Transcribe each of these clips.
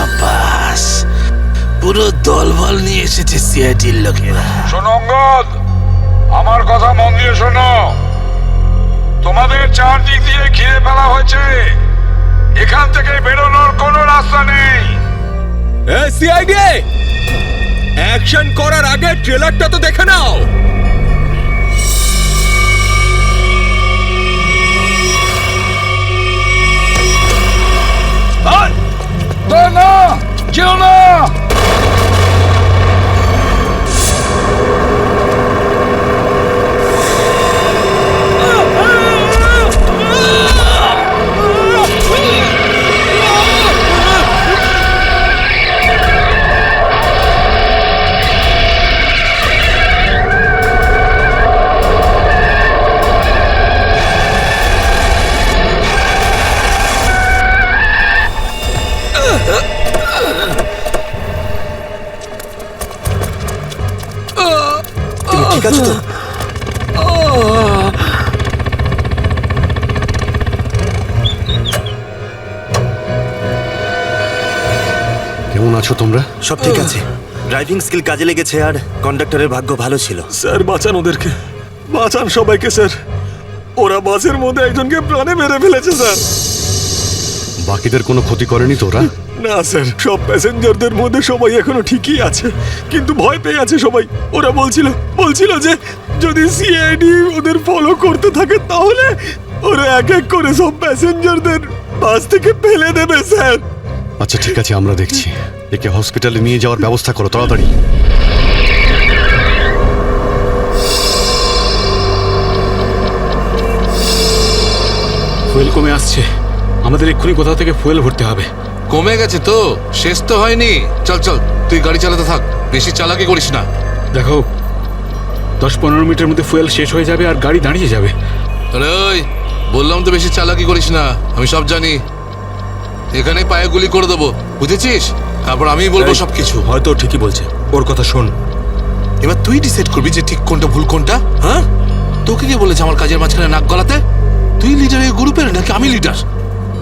সাবাস, পুরো দলবল নিয়ে এসেছে সিআইডির লোকেরা। শোনো অঙ্গদ, আমার কথা মন দিয়ে শোনো। তোমাদের চারদিক দিয়ে ঘিরে ফেলা হয়েছে, এখান থেকে বেরোনোর কোনো রাস্তা নেই। সিআইডি, অ্যাকশন করার আগে ট্রেলারটা তো দেখে নাও। না, যেও না। ঠিক আছে তো? কেমন আছো তোমরা? সব ঠিক আছে, ড্রাইভিং স্কিল কাজে লেগেছে আর কন্ডাক্টরের ভাগ্য ভালো ছিল। স্যার বাঁচান ওদেরকে, বাঁচান সবাইকে স্যার। ওরা বাসের মধ্যে একজনকে প্রাণে মেরে ফেলেছে স্যার। বাকিদের কোনো ক্ষতি করেনি তো ওরা? না স্যার, সব প্যাসেঞ্জারদের মধ্যে সবাই এখনো ঠিকই আছে, কিন্তু ভয় পেয়ে আছে সবাই। ওরা বলছিল যে যদি সিআইডি ওদের ফলো করতে থাকে তাহলে ওরা এক এক করে সব প্যাসেঞ্জারদের বাস থেকে ফেলে দেবে স্যার। আচ্ছা ঠিক আছে, আমরা দেখছি। একে হসপিটালে নিয়ে যাওয়ার ব্যবস্থা করো তাড়াতাড়ি। ফুয়েল কমে আসছে, আমাদের এক্ষুনি কোথাও থেকে ফুয়েল ভরতে হবে। কমে গেছে তো, শেষ তো হয়নি। চল চল, তুই গাড়ি চালাতে থাক, বেশি চালাকি করিস না। দেখো 10-15 মিনিটের মধ্যে ফুয়েল শেষ হয়ে যাবে আর গাড়ি দাঁড়িয়ে যাবে। আরে ওই, বললাম তো বেশি চালাকি করিস না, আমি সব জানি। এখানে পায়ে গুলি করে দেবো, বুঝেছিস? তারপর আমি বলবো সবকিছু। হয়তো ঠিকই বলছে, ওর কথা শোন। এবার তুই ডিসাইড করবি যে ঠিক কোনটা ভুল কোনটা। হ্যাঁ, তোকে কে বলেছে আমার কাজের মাঝখানে নাক গলাতে? তুই লিডার এই গ্রুপের নাকি আমি লিডার?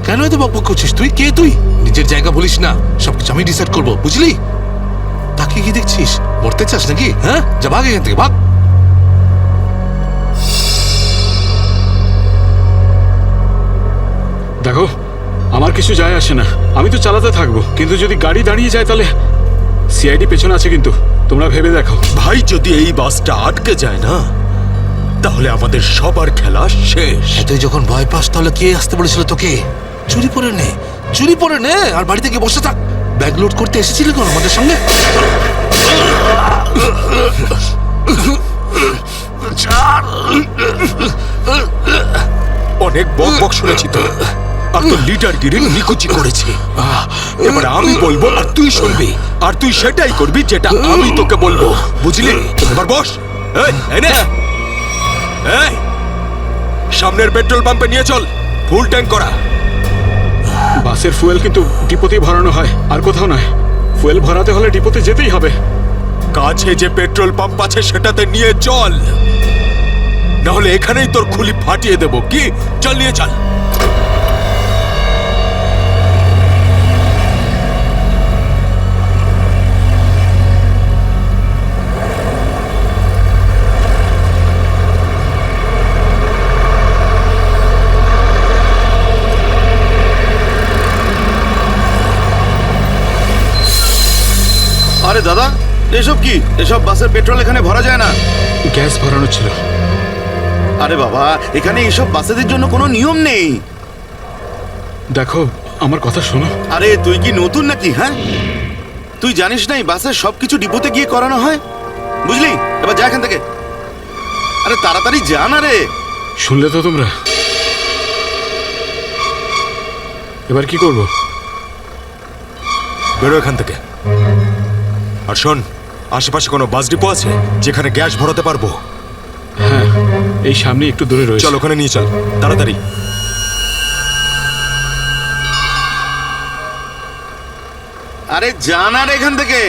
কেন এত বকবক করছিস? তুই কে? তুই নিজের জায়গা বলিস না, সবকিছু আমি ডিসাইড করবো, বুঝলি? তাকে কি দেখছিস? মরতে চাস নাকি? হ্যাঁ, যা ভাগ এখান থেকে, ভাগ। দেখো আমার কিছু যায় আসে না, আমি তো চালাতে থাকবো, কিন্তু যদি গাড়ি দাঁড়িয়ে যায় তাহলে সিআইডি পেছনে আছে, কিন্তু তোমরা ভেবে দেখো। ভাই, যদি এই বাসটা আটকে যায় না তাহলে আমাদের সবার খেলা শেষ। তুই যখন ভয় পাস তাহলে কে আসতে বলেছিল তোকে? চুরি পরে নে আর বাড়িতে গিয়ে বসে থাক। ব্যাগ লোড করতে এসেছিলি কোন আমাদের সঙ্গে? অনেক বক শুনেছি তো, আর তো লিডারগিরি নিকুচি করেছি। এবার আমি বলবো আর তুই শুনবি, আর তুই সেটাই করবি যেটা আমি তোকে বলবো, বুঝলি? এবার বস। এই, সামনের পেট্রোল পাম্পে নিয়ে চল, ফুল ট্যাঙ্ক করা। বাসের ফুয়েল কিন্তু ডিপোতেই ভরানো হয়, আর কোথাও নয়। ফুয়েল ভরাতে হলে ডিপোতে যেতেই হবে। কাছে যে পেট্রোল পাম্প আছে সেটাতে নিয়ে চল, নাহলে এখানেই তোর খুলি ফাটিয়ে দেবো। কি? চল নিয়ে চল। আরে দাদা, এসব কি? এসব বাসের পেট্রোল এখানে ভরা যায় না। গ্যাস ভরানো ছিল। আরে বাবা, এখানে এইসব বাসেদের জন্য কোনো নিয়ম নেই। দেখো আমার কথা শোনো। আরে তুই কি নতুন নাকি? হ্যাঁ, তুই জানিস না এই বাসের সবকিছু ডিপোতে গিয়ে করানো হয়, বুঝলি? এবার যা এখান থেকে, আরে তাড়াতাড়ি যা না রে। শুনলে তো তোমরা? এবার কি করব? বেরো এখান থেকে। আর শোন, আশেপাশে কোনো বাস ডিপো আছে যেখানে গ্যাস ভরাতে পারবো? হ্যাঁ, এই সামনে একটু দূরে রয়েছে। চল ওখানে নিয়ে চল তাড়াতাড়ি। আরে যা না রে এখান থেকে।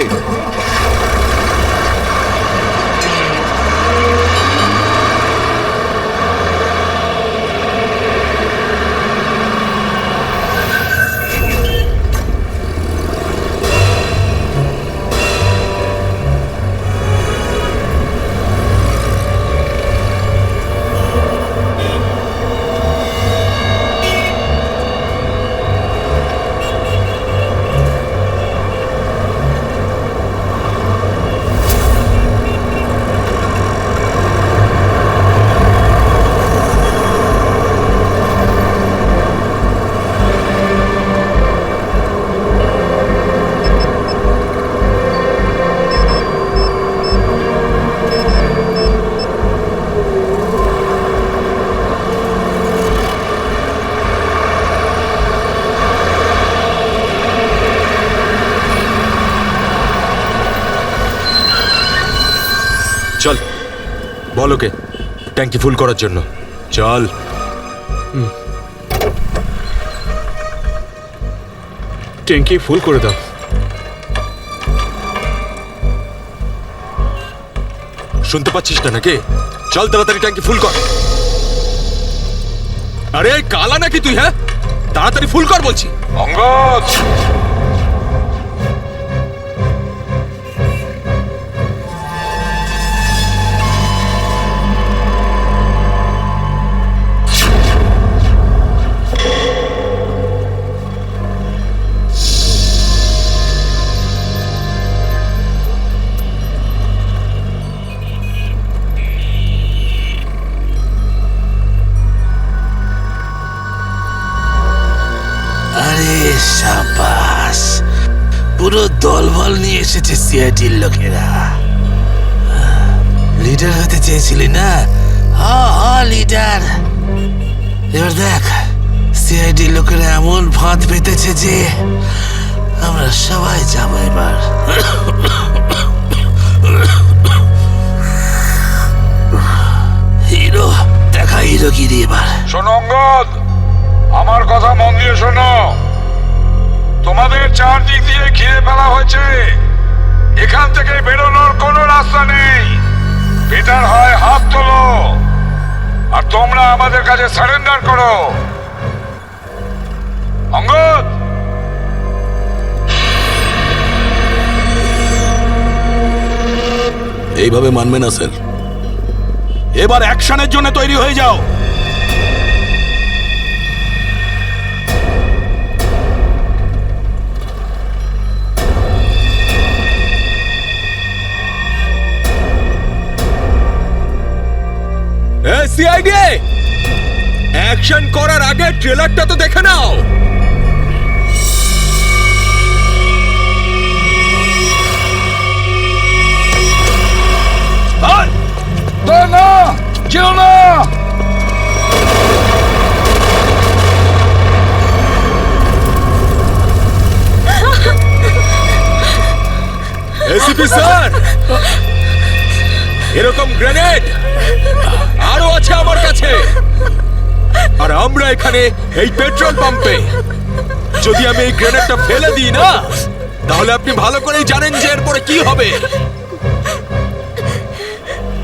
চল বল ওকে ট্যাঙ্কি ফুল করার জন্য চল। ট্যাঙ্কি ফুল করে দাও। শুনতে পাচ্ছিস না নাকি? চল তাড়াতাড়ি ট্যাঙ্কি ফুল কর। আরে কালা নাকি তুই? হ্যাঁ, তাড়াতাড়ি ফুল কর বলছি। অঙ্গদ, আরে সাবাস, পুরো দলবল নিয়ে এসেছে সিআইডির লোকেরা। লিডার হতে চেয়েছিলি না? লিডার। এবার দেখ সিআইডির লোকেরা এমন ফাঁদ পেতেছে যে আমরা সবাই যাবো এবার। হিরো দেখা, হিরোগিরি এবার। শোনো অঙ্গদ, আমার কথা মন দিয়ে শোনো। তোমাদের চারদিক দিয়ে ঘিরে ফেলা হয়েছে, এখান থেকে বেরোনোর কোনো রাস্তা নেই। বেটার হয় হাত তোলো আর তোমরা আমাদের কাছে সারেন্ডার করো। অঙ্গদ, এইভাবে মানবে না স্যার। এবার অ্যাকশনের জন্য তৈরি হয়ে যাও। সিআইডি, অ্যাকশন করার আগে ট্রেলারটা তো দেখে নাও। না, যেও না। এসিপি স্যার, এরকম গ্রেনেড আরো আছে আমার কাছে। আর আমরা এখানে এই পেট্রোল পাম্পে, যদি আমি এই গ্রেনেডটা ফেলে দিই না, তাহলে আপনি ভালো করেই জানেন যে এরপরে কি হবে।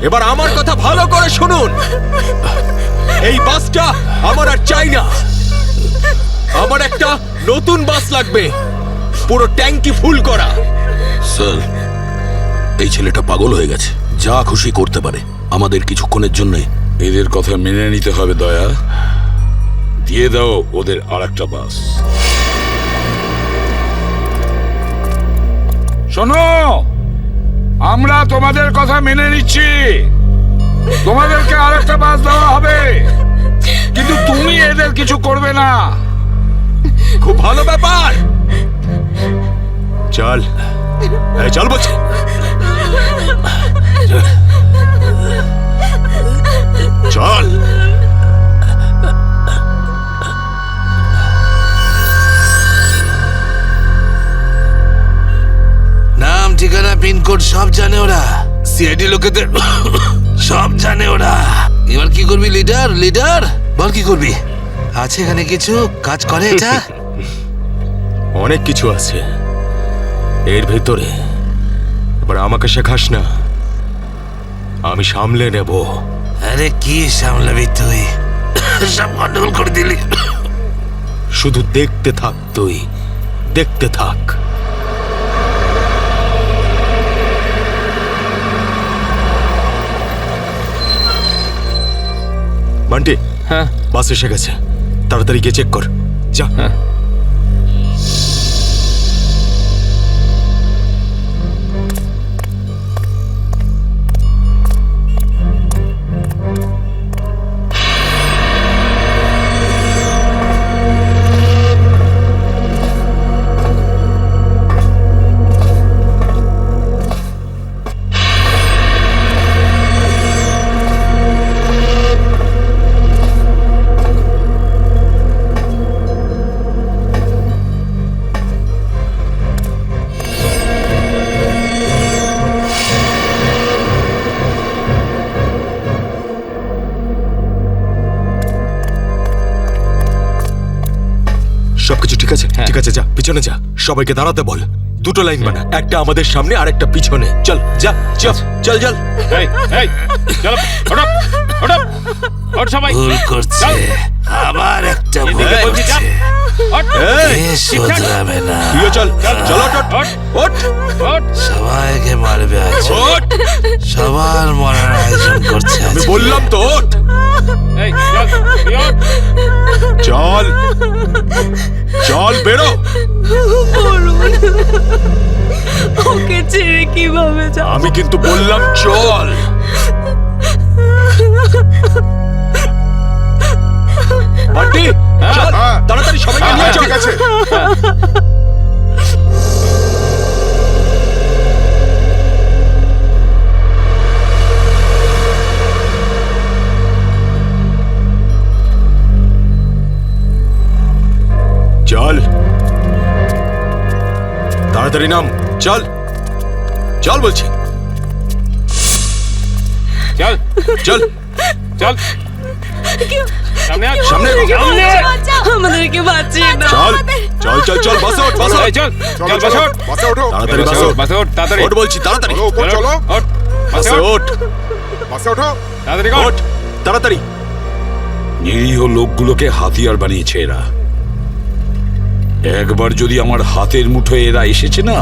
এবার আমার কথা ভালো করে শুনুন। এই বাসটা আমার আর চাই না। আমার একটা নতুন বাস লাগবে, পুরো ট্যাঙ্কি ফুল করা। স্যার, এই ছেলেটা পাগল হয়ে গেছে, যা খুশি করতে পারে আমাদের কিছুক্ষণের জন্য। এদের কথা মেনে নিতে হবে দয়া। দিয়ে দাও ওদের আর একটা বাস। শোনো, আমরা তোমাদের কথা মেনে নিচ্ছি, তোমাদেরকে আর একটা বাস দেওয়া হবে, কিন্তু তুমি এদের কিছু করবে না। খুব ভালো ব্যাপার। চল, চল বলছি। চল। নাম, ঠিকানা, পিনকোড সব জানে ওরা। সিআইডি লোকেদের সব জানে ওরা। এবার কি করবি লিডার? লিডার বল, কি করবি? আছে এখানে কিছু কাজ করে এটা? অনেক কিছু আছে এর ভেতরে। এবার আমাকে শেখাস না, আমি সামলে নেব। আরে কি সামলাবি তুই? সব গন্ডগোল করে দিলি। শুধু দেখতে থাক, তুই দেখতে থাক। বান্টি, হ্যাঁ, বাস এসে গেছে, তাড়াতাড়ি গিয়ে চেক কর। যা। হ্যাঁ। পিছনে যা, সবাইকে দাঁড়াতে বল। দুটো লাইন বানা, একটা আমাদের সামনে আর একটা পিছনে। চল যা, চল চল চল। এই এই চলো ওঠো ওঠো ওঠ সবাই ভুল করছে, আবার একটা ভুল এদিকে বলছি, যা। করছে। ওঠ এ শোধরাবে না, তুইও চল, চল ওঠ ওঠ ওঠ ওঠ সবাইকে মারবে আজ, ওঠ। সবার মরার আয়োজন করছে আজ। আমি বললাম তো ওঠ। এই চল তুই ওঠ। চল চল, বেরো। ওকে ছেড়ে কিভাবে যাব? আমি কিন্তু বললাম চল। বান্টি, চল তাড়াতাড়ি সবাইকে নিয়ে চল। ঠিক আছে। চল তাড়াতাড়ি নাম, চল চল বলছি, চল চল চল সামনে আয়, সামনে। আমাদেরকে বাঁচিয়ে দাও। চল চল চল চল, বাসে ওঠ, বাসে এই ওঠ। চল চল বাসে ওঠ বাসে ওঠো। তাড়াতাড়ি বাসে ওঠ, বাসে ওঠ তাড়াতাড়ি ওঠ বলছি, তাড়াতাড়ি চলো উপর চলো। ওঠ বাসে বাসে ওঠ ওঠ, বাসে ওঠো। তাড়াতাড়ি ওঠ ওঠ তাড়াতাড়ি। নিরীহ লোকগুলোকে হাতিয়ার বানিয়েছে এরা। একবার যদি আমার হাতের মুঠোয় এরা এসেছে না,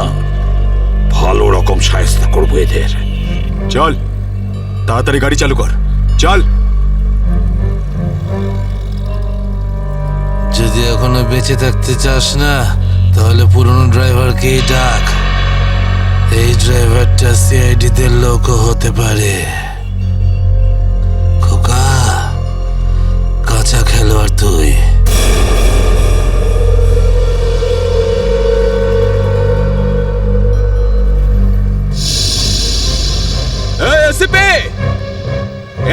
ভালো রকম শায়েস্তা করবো এদের। চল তাড়াতাড়ি গাড়ি চালু কর, চল। যদি এখনো বেঁচে থাকতে চাস না, তাহলে পুরনো ড্রাইভারকেই ডাক। এই ড্রাইভারটা সিআইডি দের লোকও হতে পারে। খোকা, কাঁচা খেলোয়াড় তুই। এই এসিপি,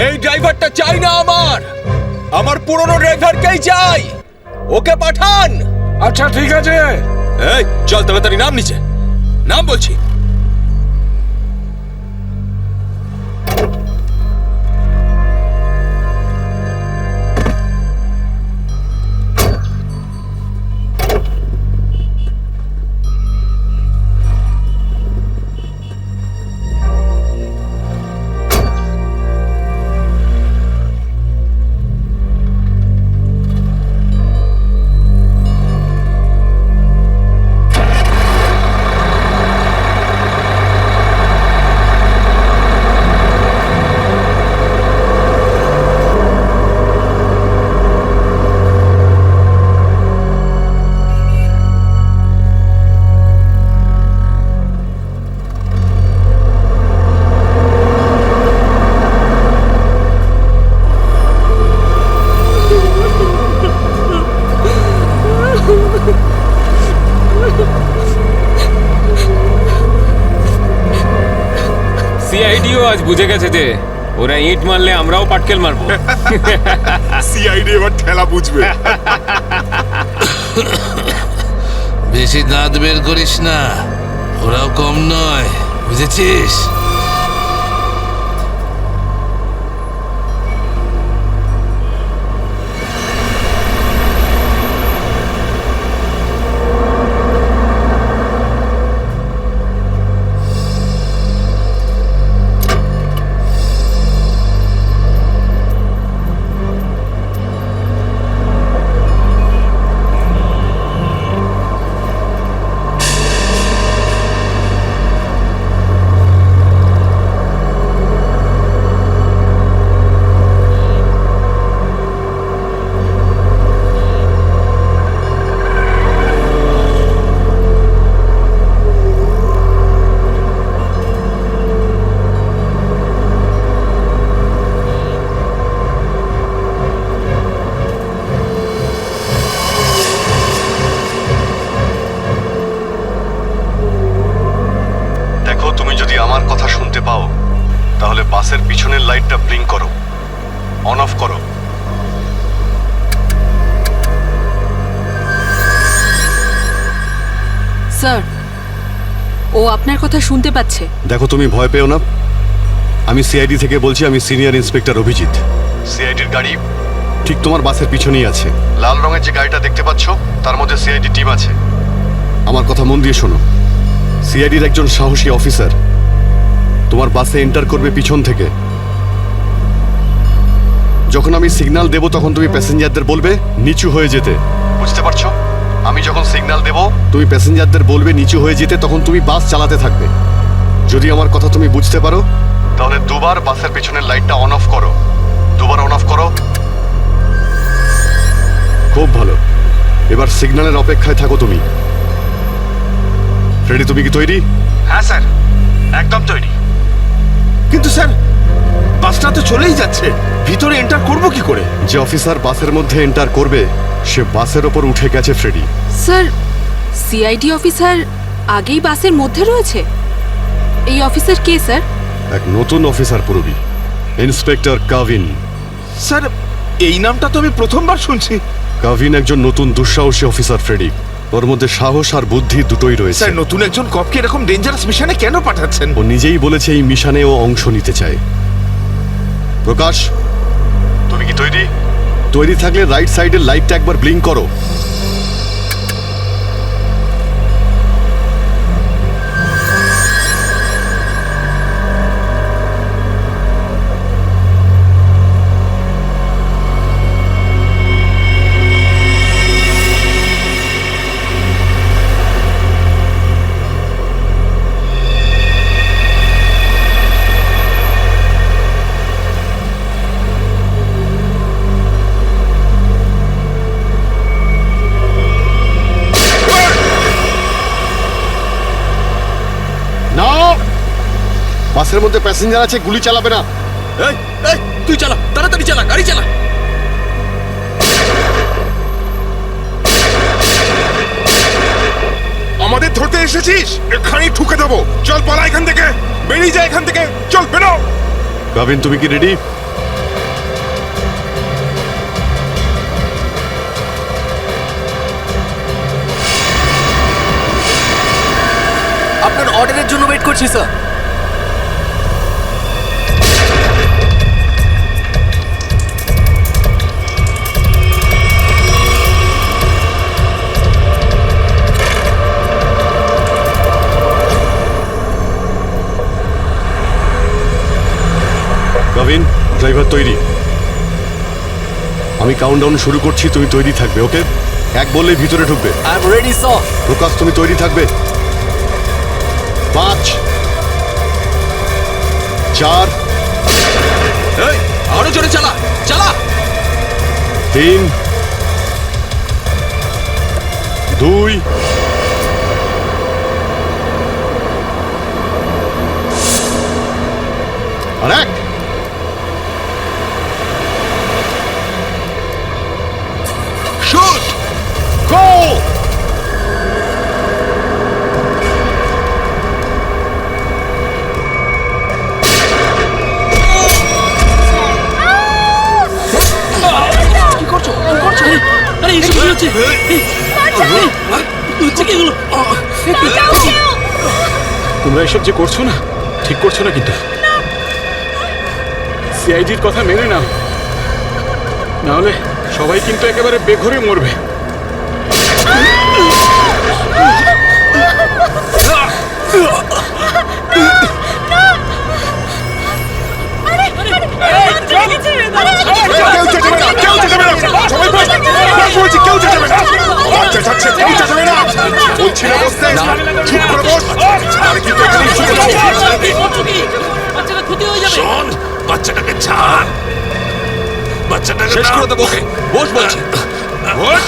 এই ড্রাইভারটা চাই না আমার পুরনো ড্রাইভারকেই চাই, ওকে পাঠান। আচ্ছা ঠিক আছে। এই চল তাড়াতাড়ি নাম নিচে, নাম বলছি। সিআইডিও আজ বুঝে গেছে যে ওরা ইট মারলে আমরাও পাটকেল মারবো। সিআইডি এবার ঠেলা বুঝবে। বেশি দাঁত বের করিস না, ওরাও কম নয়, বুঝেছিস? তাহলে বাসের পিছনের লাইটটা ব্লিঙ্ক করো, অন অফ করো। স্যার, ও আপনার কথা শুনতে পাচ্ছে। দেখো, তুমি ভয় পেও না, আমি সিআইডি থেকে বলছি। আমি সিনিয়র ইন্সপেক্টর অভিজিৎ। সিআইডির গাড়ি ঠিক তোমার বাসের পিছনেই আছে। লাল রঙের যে গাড়িটা দেখতে পাচ্ছ তার মধ্যে সিআইডি টিম আছে। আমার কথা মন দিয়ে শোনো। সিআইডির একজন সাহসী অফিসার তোমার বাসে এন্টার করবে পিছন থেকে। যখন আমি সিগন্যাল দেব তখন তুমি প্যাসেঞ্জারদের বলবে নিচু হয়ে যেতে, বুঝতে পারছো? আমি যখন সিগন্যাল দেব তুমি প্যাসেঞ্জারদের বলবে নিচু হয়ে যেতে, তখন তুমি বাস চালাতে থাকবে। যদি আমার কথা তুমি বুঝতে পারো তাহলে দুবার বাসের পেছনের লাইটটা অন অফ করো। দুবার অন অফ করো। খুব ভালো। এবার সিগন্যালের অপেক্ষায় থাকো তুমি। ফ্রেডি, তুমি কি তৈরি? হ্যাঁ স্যার, একদম তৈরি। কিন্তু স্যার, বাসটা তো চলেই যাচ্ছে, ভিতরে এন্টার করব কি করে? যে অফিসার বাসের মধ্যে এন্টার করবে সে বাসের ওপর উঠে গেছে ফ্রেডি। স্যার, সিআইডি অফিসার আগেই বাসের মধ্যে রয়েছে। এই অফিসার কে স্যার? এক নতুন অফিসার পুরবি, ইন্সপেক্টর কাভিন। স্যার, এই নামটা তো আমি প্রথমবার শুনছি। কাভিন একজন নতুন দুঃসাহসী অফিসার ফ্রেডি। ওর মধ্যে সাহস আর বুদ্ধি দুটোই রয়েছে। স্যার, নতুন একজন কপকে এরকম ডেঞ্জারাস মিশনে কেন পাঠাচ্ছেন? ও নিজেই বলেছে এই মিশনে ও অংশ নিতে চায়। প্রকাশ, তুমি কি তৈরি? তৈরি থাকলে রাইট সাইডের লাইটটা একবার ব্লিঙ্ক করো। বাসের মধ্যে প্যাসেঞ্জার আছে, গুলি চালাবে না। এই এই তুই চালা, তাড়াতাড়ি চালা, গাড়ি চালা। আমাদের ধরতে এসেছিস? এখানেই ঠুকে দেবো। চল পালা এখান থেকে, বেরিয়ে যা এখান থেকে, চল বেরো। কাভিন, তুমি কি রেডি? আপনার অর্ডারের জন্য ওয়েট করছি স্যার। কাভিন, ড্রাইভার তৈরি। আমি কাউন্টডাউন শুরু করছি, তুমি তৈরি থাকবে। ওকে, এক বললেই ভিতরে ঢুকবে। I am ready sir. Prakash, তুমি তৈরি থাকবে। 5 4 এই আরো জোরে চালা, চালা। 3 2 আর 1। শুট। গো! কি করছো? কি করছো? আরে এসব কি হচ্ছে? হচ্ছে কি এগুলো? তোমরা এসব যে করছো না, ঠিক করছো না কিন্তু। সিআইডির কথা মেনে নাও, নাহলে সবাই কিন্তু একেবারে বেঘরে মরবে। শোন, বাচ্চাটাকে ছাড়, বাচ্চাটাকে শেষ করে দেবো ওকে। বস বলছি। বস।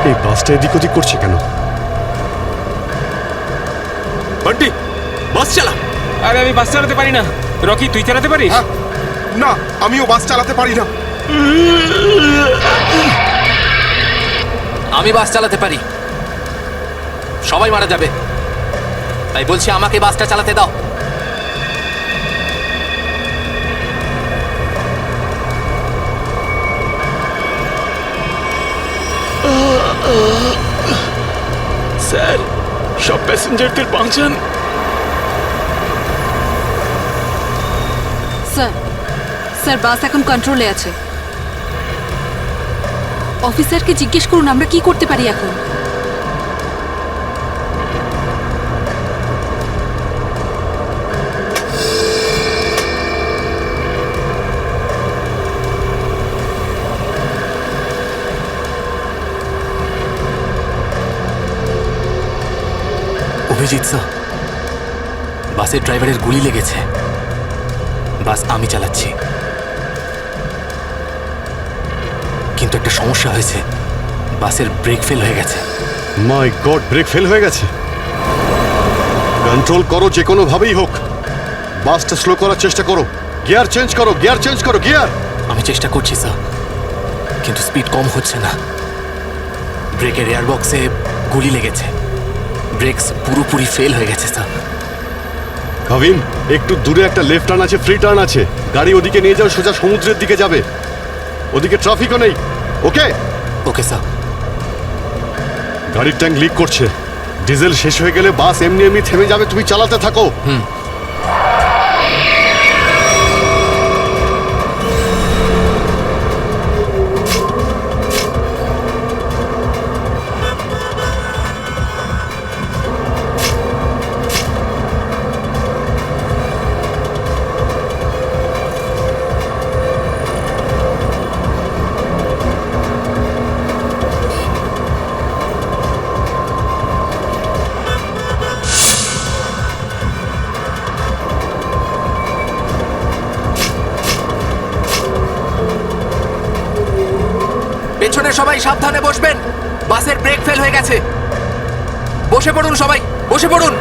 এই বাসটা এদিক ওদিক করছে কেন? বান্টি, বাস চালা। আরে আমি বাস চালাতে পারি না। রকি, তুই চালাতে পারিস? না, আমিও বাস চালাতে পারি না। আমি বাস চালাতে পারি। সবাই মারা যাবে, তাই বলছি আমাকে বাসটা চালাতে দাও। স্যার, সব প্যাসেঞ্জারদের বাঁচান। স্যার, স্যার বাস এখন কন্ট্রোলে আছে। অফিসারকে জিজ্ঞেস করুন আমরা কি করতে পারি এখন। অভিজিৎ স্যার, বাসের ড্রাইভারের গুলি লেগেছে। বাস আমি চালাচ্ছি, কিন্তু একটা সমস্যা হয়েছে। বাসের ব্রেক ফেল হয়ে গেছে। মাই গড, ব্রেক ফেল হয়ে গেছে। কন্ট্রোল করো যে কোনো ভাবেই হোক, বাসটা স্লো করার চেষ্টা করো। গিয়ার চেঞ্জ করো, গিয়ার চেঞ্জ করো, গিয়ার। আমি চেষ্টা করছি স্যার, কিন্তু স্পিড কম হচ্ছে না। ব্রেকের এয়ার বক্সে গুলি লেগেছে। ব্রেকস পুরোপুরি ফেল হয়ে গেছে স্যার। কাবিন, একটু দূরে একটা লেফট টার্ন আছে, ফ্রি টার্ন আছে। গাড়ি ওদিকে নিয়ে যাও, সোজা সমুদ্রের দিকে যাবে। ওদিকে ট্রাফিকও নেই। ওকে ওকে স্যার। গাড়ির ট্যাঙ্ক লিক করছে। ডিজেল শেষ হয়ে গেলে বাস এমনি এমনি থেমে যাবে, তুমি চালাতে থাকো। পেছনে সবাই সাবধানে বসবেন। বাসের ব্রেক ফেল হয়ে গেছে। বসে পড়ুন সবাই, বসে পড়ুন।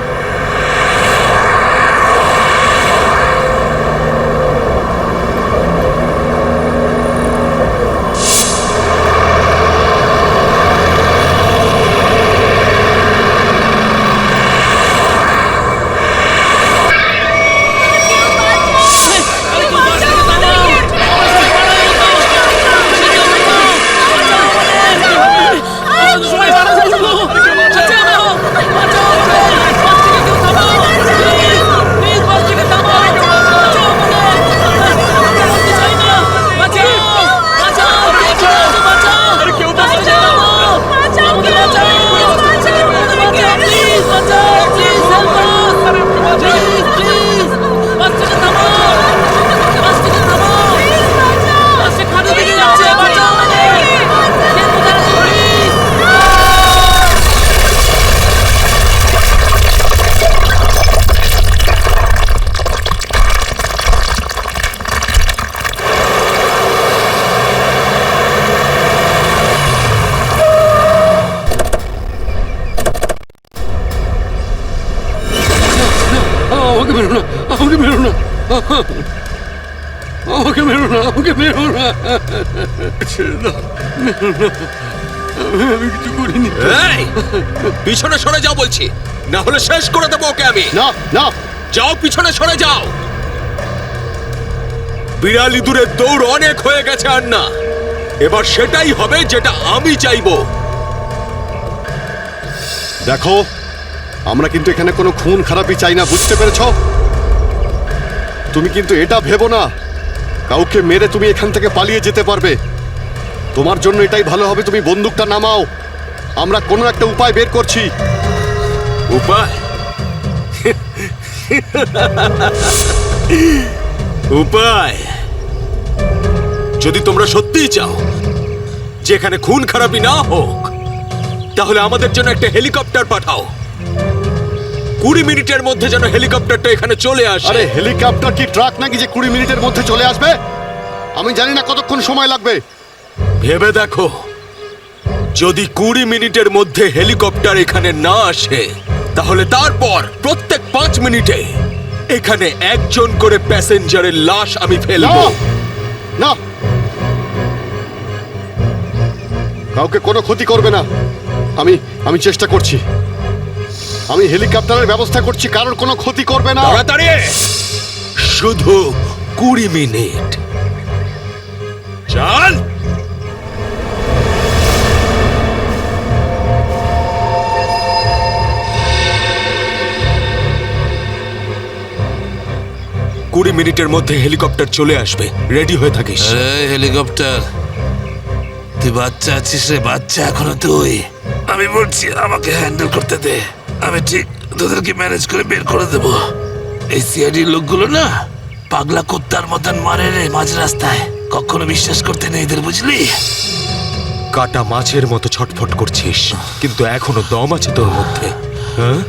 আমাকে মেরো না, আমাকে মেরো না, আমাকে মেরো না, আমাকে মেরো না, ছেড়ে দাও, মেরো না। আমি কিছু করিনি। পিছনে সরে যাও বলছি, না হলে শেষ করে দেবো ওকে আমি। না না, যাও, পিছনে সরে যাও। বিড়াল ইঁদুরের দৌড় অনেক হয়ে গেছে আর না। এবার সেটাই হবে যেটা আমি চাইবো। দেখো, আমরা কিন্তু এখানে কোনো খুন খারাপি চাই না, বুঝতে পেরেছো? তুমি কিন্তু এটা ভেবো না কাউকে মেরে তুমি এখান থেকে পালিয়ে যেতে পারবে। তোমার জন্য এটাই ভালো হবে, তুমি বন্দুকটা নামাও। আমরা কোনো একটা উপায় বের করছি। উপায়? উপায়? যদি তোমরা সত্যিই চাও যেখানে খুন খারাপি না হোক, তাহলে আমাদের জন্য একটা হেলিকপ্টার পাঠাও। 20 মিনিটের মধ্যে যেন হেলিকপ্টারটা এখানে চলে আসে। আরে হেলিকপ্টার কি ট্রাক নাকি যে 20 মিনিটের মধ্যে চলে আসবে? আমি জানি না কতক্ষণ সময় লাগবে। ভেবে দেখো, যদি 20 মিনিটের মধ্যে হেলিকপ্টার এখানে না আসে, তাহলে তারপর প্রত্যেক 5 মিনিটে এখানে একজন করে প্যাসেঞ্জারের লাশ আমি ফেলবো। না, কাউকে কোনো ক্ষতি করবে না। আমি চেষ্টা করছি। আমি হেলিকপ্টারের ব্যবস্থা করছি, কারোর কোনো ক্ষতি করবে না। তাড়াতাড়ি, শুধু 20 মিনিট। চল। 20 মিনিটের মধ্যে হেলিকপ্টার চলে আসবে, রেডি হয়ে থাকিস। আরে হেলিকপ্টার, তুই বাচ্চা আছিস রে, বাচ্চা এখনো তুই। আমি বলছি আমাকে হ্যান্ডেল করতে দে, আমি ঠিক তোদেরকে ম্যানেজ করে বের করে দেব। এই সিআইডির লোকগুলো না পাগলা কুত্তার মতন মারে রে মাঝ রাস্তায়, কখনো বিশ্বাস করতে নেই এদের, বুঝলি? কাটা মাছের মতো ছটফট করছিস, কিন্তু এখনো দম আছে তোর মধ্যে। হ্যাঁ,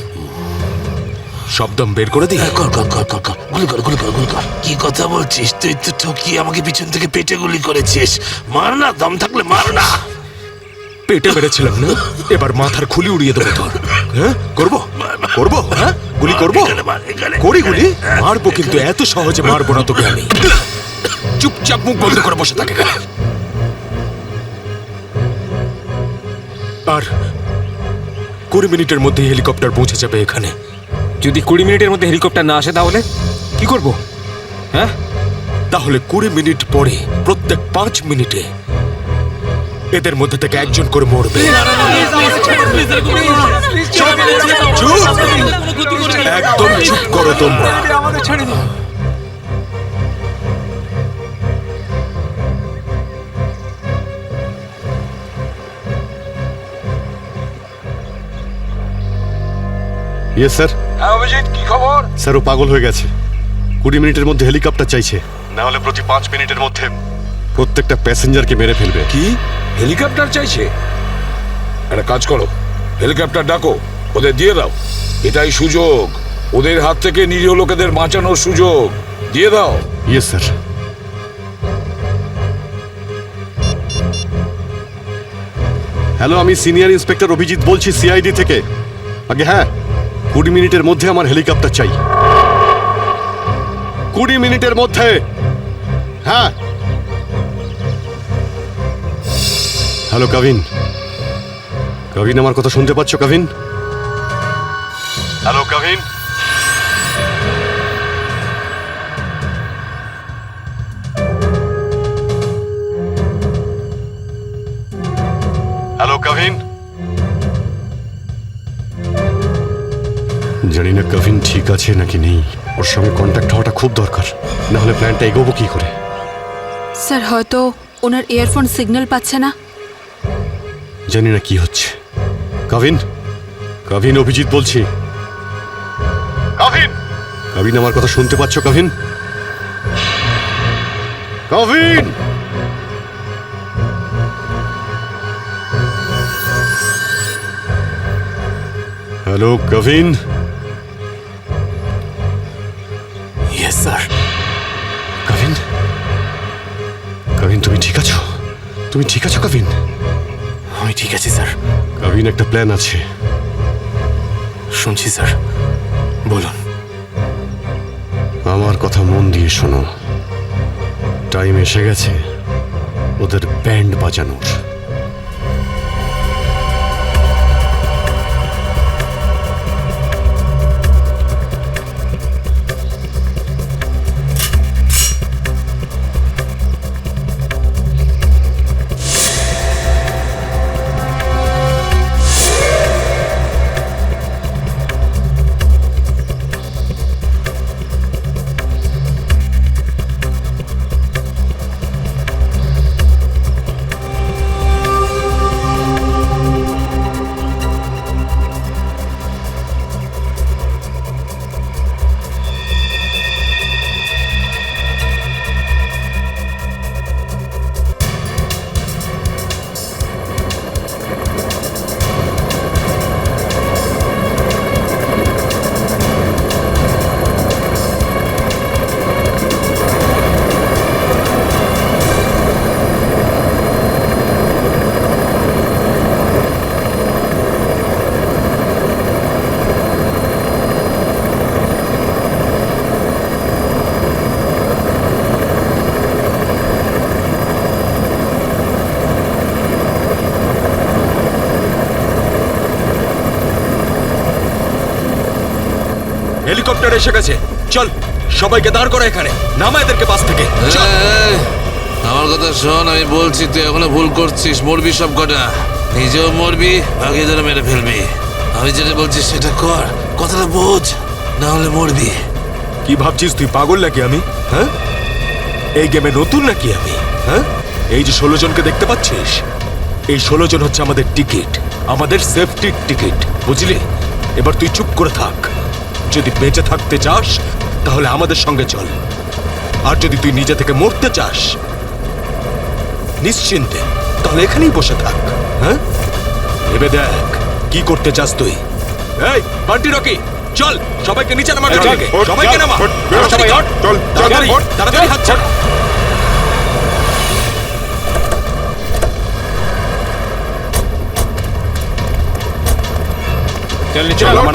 সব দম বের করে দি। কর কর কর কর কর, গুলি কর গুলি কর গুলি কর। কি কথা বলছিস? তুই তো ঠকিয়ে আমাকে পিছন থেকে পেটে গুলি করেছিস। মার না, দম থাকলে মার না। পেটে মেরেছিলাম না, এবার মাথার খুলি উড়িয়ে দেবো তোর। হ্যাঁ, করবো করবো, হ্যাঁ গুলি করবো, এখানে মার, এখানে। করি গুলি। মারবো, কিন্তু এত সহজে মারবো না তোকে আমি। চুপচাপ মুখ বন্ধ করে বসে থাকে এখানে। আর 20 মিনিটের মধ্যে হেলিকপ্টার পৌঁছে যাবে এখানে। যদি 20 মিনিটের মধ্যে হেলিকপ্টার না আসে তাহলে কি করব? হ্যাঁ, তাহলে 20 মিনিট পরে প্রত্যেক 5 মিনিটে এদের মধ্যে থেকে একজন করে মরবে। চুপ! একদম চুপ করো তোমরা। Yes sir. হ্যাঁ অভিজিৎ, কি খবর? স্যার ও পাগল হয়ে গেছে, 20 মিনিটের মধ্যে হেলিকপ্টার চাইছে, না হলে প্রতি 5 মিনিটের মধ্যে প্রত্যেকটা প্যাসেঞ্জারকে মেরে ফেলবে। কি হেলিকপ্টার চাইছে? একটা কাজ করো, হেলিকপ্টার ডাকো, ওদের দিয়ে দাও। এটাই সুযোগ, ওদের হাত থেকে নিরীহ লোকেদের বাঁচানোর সুযোগ। দিয়ে দাও। Yes sir. হ্যালো, আমি সিনিয়র ইন্সপেক্টর অভিজিৎ বলছি সিআইডি থেকে। আগে হ্যাঁ, 20 মিনিটের মধ্যে আমার হেলিকপ্টার চাই। 20 মিনিটের মধ্যে। হ্যাঁ। হ্যালো কাভিন, কাভিন আমার কথা শুনতে পাচ্ছ কাভিন? হ্যালো কাভিন। হ্যালো কাভিন। জানি না কাভিন ঠিক আছে নাকি নেই, ওর সঙ্গে কন্ট্যাক্ট হওয়াটা খুব দরকার, না হলে প্ল্যানটা এগোবো কি করে। স্যার হয়তো ওনার ইয়ারফোন সিগন্যাল পাচ্ছে না। জানি না কি হচ্ছে। কাভিন, কাভিন অভিজিৎ বলছি। কাভিন, কাভিন আমার কথা শুনতে পাচ্ছ Kavin? Kavin. Hello Kavin. Yes sir. Kavin, Kavin তুমি ঠিক আছো? তুমি ঠিক আছো কাভিন? আমি ঠিক আছি স্যার। কাভিন একটা প্ল্যান আছে। শুনছি স্যার, বলুন। আমার কথা মন দিয়ে শোনো, টাইম এসে গেছে ওদের ব্যান্ড বাজানোর। হেলিকপ্টার এসে গেছে, চল সবাইকে দাঁড় করা এখানে, নামা এদেরকে বাস থেকে। চল। এই, আমার কথা শোন, আমি বলছি তুই এখনো ভুল করছিস, মরবি সব কটা, নিজেও মরবি, বাকিদের মেরে ফেলবি। আমি যেটা বলছি সেটা কর, কথাটা বোঝ, না হলে মরবি। কি ভাবছিস তুই পাগল নাকি আমি? হ্যাঁ, এই গেমে নতুন নাকি আমি? হ্যাঁ, এই যে 16 জনকে দেখতে পাচ্ছিস, এই 16 জন হচ্ছে আমাদের টিকিট, আমাদের সেফটির টিকিট, বুঝলি? এবার তুই চুপ করে থাক। যদি বেঁচে থাকতে চাস তাহলে আমাদের সঙ্গে চল, আর যদি তুই নিজে থেকে মরতে চাস নিশ্চিন্তে তাহলে এখানেই বসে থাক। হ্যাঁ, ভেবে দেখ কি করতে চাস তুই। এই বান্টি রকি, চল সবাইকে নিচে নামা, সবাইকে নামা, তাড়াতাড়ি হাত ছাড়। চল নিচে নামা,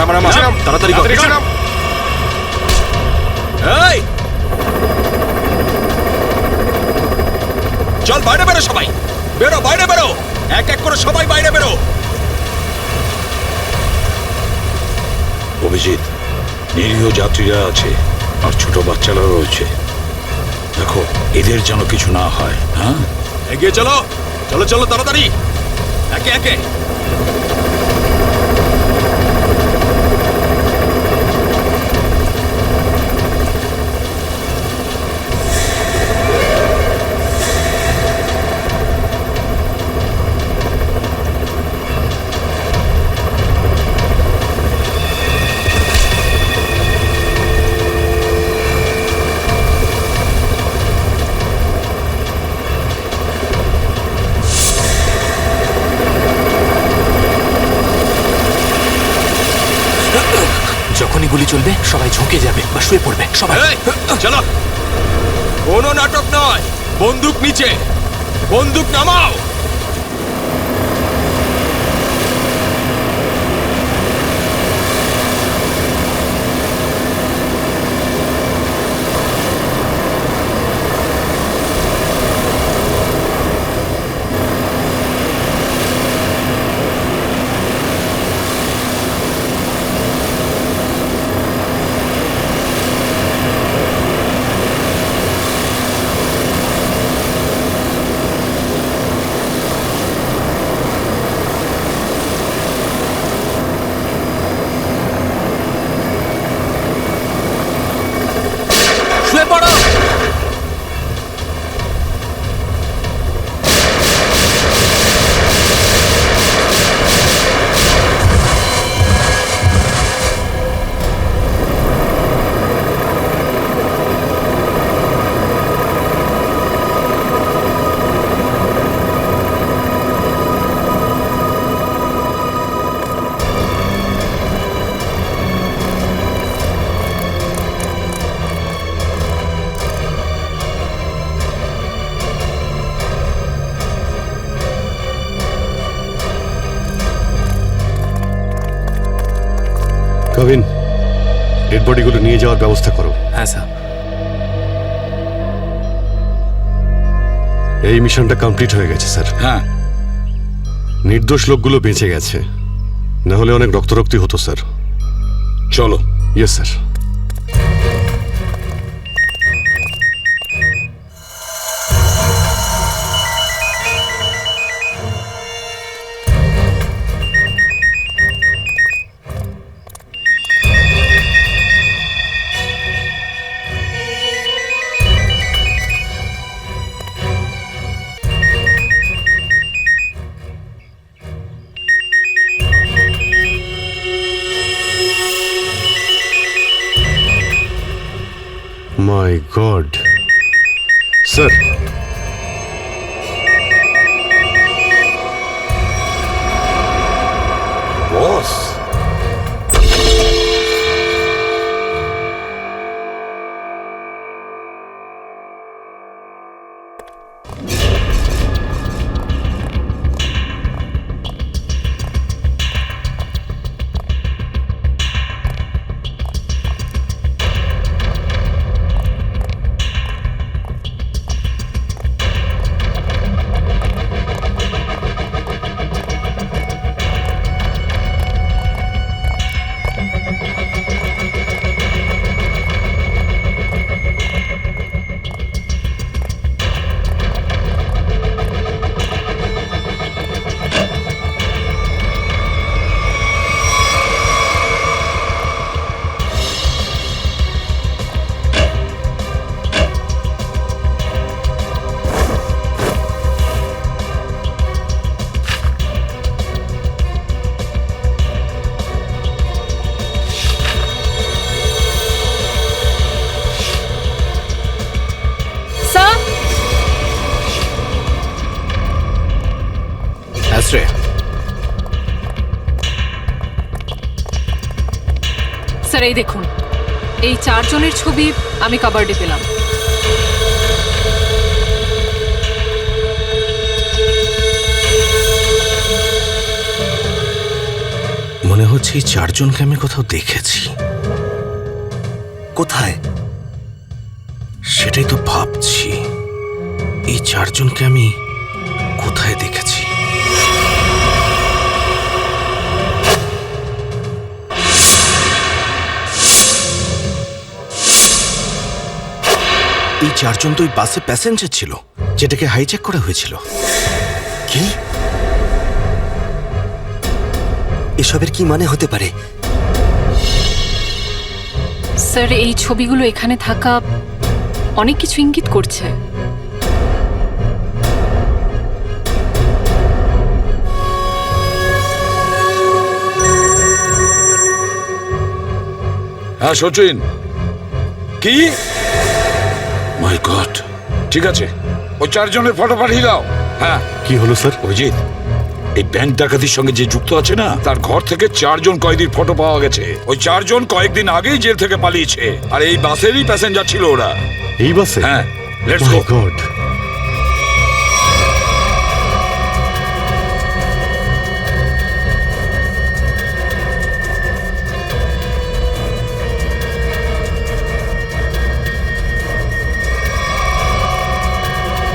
তাড়াতাড়ি কর। এই চল বাইরে বেরো, সবাই বেরো, বাইরে বেরো, এক এক করে সবাই বাইরে বেরো। অভিজিৎ, নিরীহ যাত্রীরা আছে আর ছোট বাচ্চারা রয়েছে, দেখো এদের যেন কিছু না হয়। হ্যাঁ, এগিয়ে চলো, চলো চলো তাড়াতাড়ি, একে একে। যখনই গুলি চলবে সবাই ঝুঁকে যাবে বা শুয়ে পড়বে সবাই। এই, চলো, কোনো নাটক নয়, বন্দুক নিচে, বন্দুক নামাও। শুয়ে পড়ো। কবিন, ডেড বডিগুলো নিয়ে যাওয়ার ব্যবস্থা করো। হ্যাঁ স্যার। এই মিশনটা কমপ্লিট হয়ে গেছে স্যার। হ্যাঁ, নির্দোষ লোকগুলো বেঁচে গেছে, না হলে অনেক রক্তারক্তি হতো স্যার। চলো। Yes sir. My god sir, boss, রে। স্যার এই দেখুন, এই 4 জনের ছবি আমি কাবার্ডে পেলাম। মনে হচ্ছে এই 4 জনকে আমি কোথাও দেখেছি। কোথায়? সেটাই তো ভাবছি, এই 4 জনকে আমি কোথায় দেখেছি। এই 4 জন তো ওই বাসে প্যাসেঞ্জার ছিল যেটাকে হাইজ্যাক করা হয়েছিল। কি? এসবের কি মানে হতে পারে? স্যার এই ছবিগুলো এখানে থাকা অনেক কিছু ইঙ্গিত করছে। হ্যাঁ সচিন, কি? মাই গড, ঠিক আছে, ওই 4 জনের ফটো পাঠিয়ে দাও। হ্যাঁ কি হলো স্যার? অভিজিৎ, এই ব্যাংক ডাকাতির সঙ্গে যে যুক্ত আছে না, তার ঘর থেকে 4 জন কয়েদির ফটো পাওয়া গেছে। ওই 4 জন কয়েকদিন আগেই জেল থেকে পালিয়েছে, আর এই বাসেরই প্যাসেঞ্জার ছিল ওরা। এই বাসে? হ্যাঁ, let's my go. God.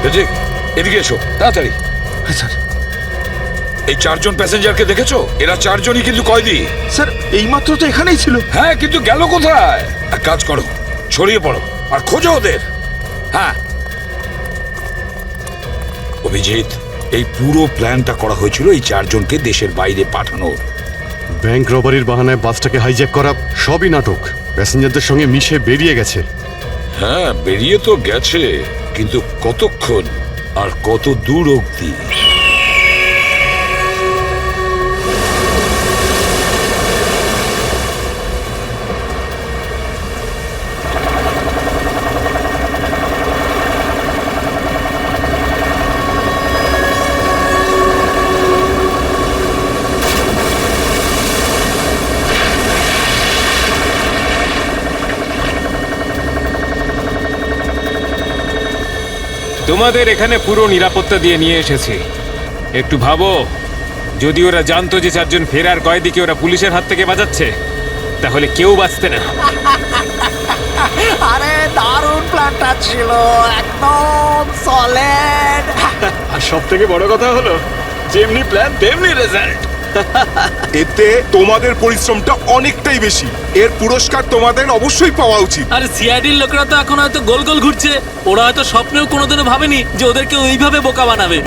Abhijit, এদিকে এসো তাড়াতাড়ি। হ্যাঁ স্যার। এই 4 জন প্যাসেঞ্জারকে দেখেছো? এরা 4 জনই কিন্তু কয়েদি। স্যার এইমাত্র তো এখানেই ছিল। হ্যাঁ, কিন্তু গেল কোথায়? এক কাজ করো, ছড়িয়ে পড়ো আর খোঁজো ওদের। হ্যাঁ অভিজিৎ, এই পুরো প্ল্যানটা করা হয়েছিল এই 4 জনকে দেশের বাইরে পাঠানোর। ব্যাংক রবারির বাহানায় বাসটাকে হাইজ্যাক করা সবই নাটক। প্যাসেঞ্জারদের সঙ্গে মিশে বেরিয়ে গেছে। হ্যাঁ, বেরিয়ে তো গেছে, কিন্তু কতক্ষণ আর কত দূর অবধি? তোমাদের এখানে পুরো নিরাপত্তা দিয়ে নিয়ে এসেছি। একটু ভাবো, যদি ওরা জানতো যে 4 জন ফেরার কয়েদিকে ওরা পুলিশের হাত থেকে বাঁচাচ্ছে, তাহলে কেউ বাঁচতে না। আরে দারুণ প্ল্যানটা ছিল, একদম সলিড। আর সব থেকে বড় কথা হলো, যেমনি প্ল্যান তেমনি রেজাল্ট। এতে তোমাদের পরিশ্রমটা অনেকটাই বেশি। এর পুরস্কার তোমাদের অবশ্যই পাওয়া উচিত। আরে সিআইডির লোকেরা তো এখন হয়তো গোল গোল ঘুরছে। ওরা হয়তো স্বপ্নেও কোনোদিনও ভাবেনি যে ওদেরকে ওইভাবে বোকা বানাবে।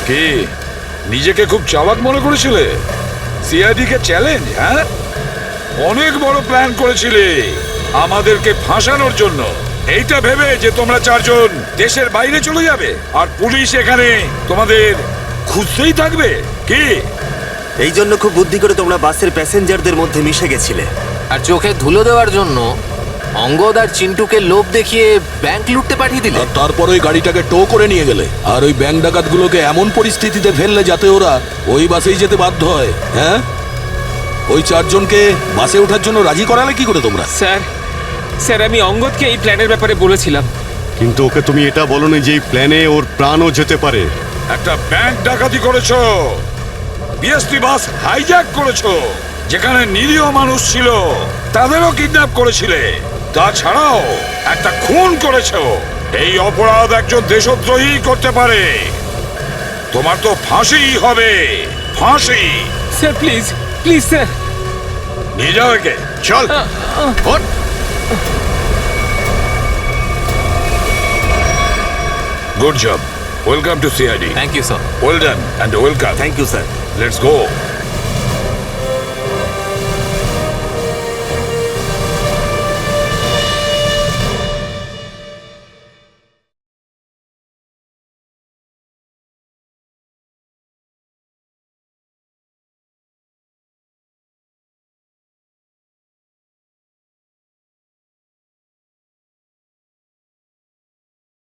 কি নিজেকে খুব চালাক মনে করেছিলে? সিআইডি কে চ্যালেঞ্জ? হ্যাঁ, অনেক বড় প্ল্যান করেছিলে আমাদেরকে ফাঁসানোর জন্য, এইটা ভেবে যে তোমরা চারজন দেশের বাইরে চলে যাবে আর পুলিশ এখানে তোমাদের খুঁজতেই থাকবে কি? এই জন্য খুব বুদ্ধি করে তোমরা বাসের প্যাসেঞ্জারদের মধ্যে মিশে গেছিলে। আর চোখে ধুলো দেওয়ার জন্য অঙ্গদ আর চিন্টুকে লোভ দেখিয়ে ব্যাংক লুটতে পাঠিয়ে দিলে। আর তারপর ওই গাড়িটাকে টো করে নিয়ে গেলে আর ওই ব্যাংক ডাকাতগুলোকে এমন পরিস্থিতিতে ফেললে যাতে ওরা ওই বাসেই যেতে বাধ্য হয়। হ্যাঁ, ওই চারজনকে বাসে ওঠার জন্য রাজি করালে কি করে তোমরা? স্যার আমি অঙ্গদকে এই প্ল্যানের ব্যাপারে বলেছিলাম। কিন্তু ওকে তুমি এটা বলনি যে এই প্ল্যানে ওর প্রাণও যেতে পারে। একটা ব্যাংক ডাকাতি করেছো, বিএসটি বাস হাইজ্যাক করেছো, যেখানে নিরীহ মানুষ ছিল তাদেরও কিডন্যাপ করেছিলে, তাছাড়াও একটা খুন করেছো। এই অপরাধ একজন দেশদ্রোহী করতে পারে। তোমার তো ফাঁসি হবে, ফাঁসি। Sir please please sir. নিয়ে যাও একে, চল। ওঠ। Good job. Welcome to CID. Thank you sir. Well done and welcome. Thank you sir. Let's go.